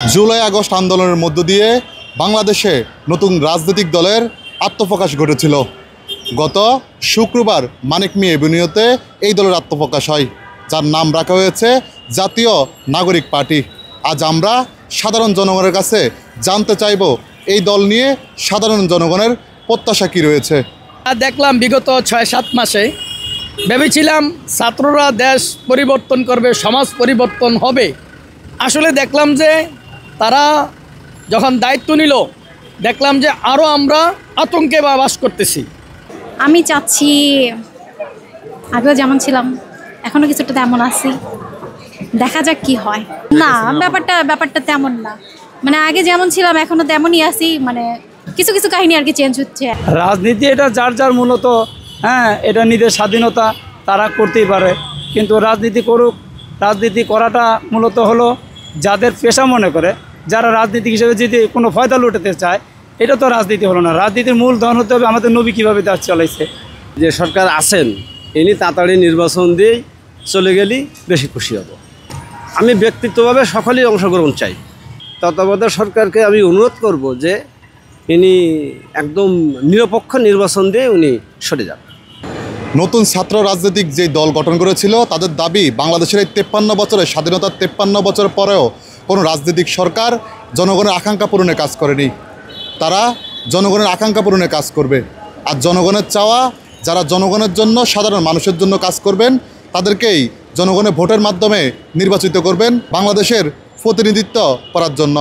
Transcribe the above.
July August আন্দোলনের মধ্য দিয়ে বাংলাদেশে নতুন রাজনৈতিক দলের আত্মপ্রকাশ ঘটেছিল। গত শুক্রবার মানিক মিয়া এভিনিউতে এই দলের আত্মপ্রকাশ হয়, যার নাম রাখা হয়েছে জাতীয় নাগরিক পার্টি। আজ আমরা সাধারণ জনগণের কাছে জানতে চাইব এই দল নিয়ে সাধারণ জনগণের প্রত্যাশা কী রয়েছে। দেখলাম বিগত ৬-৭ মাসে ভেবেছিলাম ছাত্ররা দেশ পরিবর্তন করবে, সমাজ পরিবর্তন হবে। আসলে দেখলাম যে তারা যখন দায়িত্ব নিল, দেখলাম যে আরও আমরা আতঙ্কে বাস করতেছি। আমি চাচ্ছি আগেও যেমন ছিলাম এখনও কিছুটা তেমন আছি, দেখা যাক কি হয়। না, ব্যাপারটা তেমন না, মানে আগে যেমন ছিলাম এখনও তেমনই আছি, মানে কিছু কিছু কাহিনী আর কি চেঞ্জ হচ্ছে। রাজনীতি এটা যার যার মূলত এটা নিজের স্বাধীনতা, তারা করতেই পারে, কিন্তু রাজনীতি করুক। রাজনীতি করাটা মূলত হলো যাদের পেশা মনে করে, যারা রাজনীতি হিসেবে যদি কোনো ফয়দা লুটাতে চায়, এটা তো রাজনীতি হলো না। রাজনীতির মূল ধন হতে হবে আমাদের নবী কীভাবে দেশ চালাইছে। যে সরকার আছেন ইনি তাড়াতাড়ি নির্বাচন দিয়েই চলে গেলেই বেশি খুশি হব। আমি ব্যক্তিগতভাবে সকলেই অংশগ্রহণ চাই। তত্ত্বাবধায়ক সরকারকে আমি অনুরোধ করব যে ইনি একদম নিরপেক্ষ নির্বাচন দিয়ে উনি সরে যান। নতুন ছাত্র রাজনৈতিক যে দল গঠন করেছিল তাদের দাবি, বাংলাদেশের এই 53 বছরের স্বাধীনতার 53 বছর পরেও কোনো রাজনৈতিক সরকার জনগণের আকাঙ্ক্ষা পূরণে কাজ করেনি। তারা জনগণের আকাঙ্ক্ষা পূরণে কাজ করবে। আর জনগণের চাওয়া, যারা জনগণের জন্য, সাধারণ মানুষের জন্য কাজ করবেন, তাদেরকেই জনগণের ভোটের মাধ্যমে নির্বাচিত করবেন বাংলাদেশের প্রতিনিধিত্ব করার জন্য।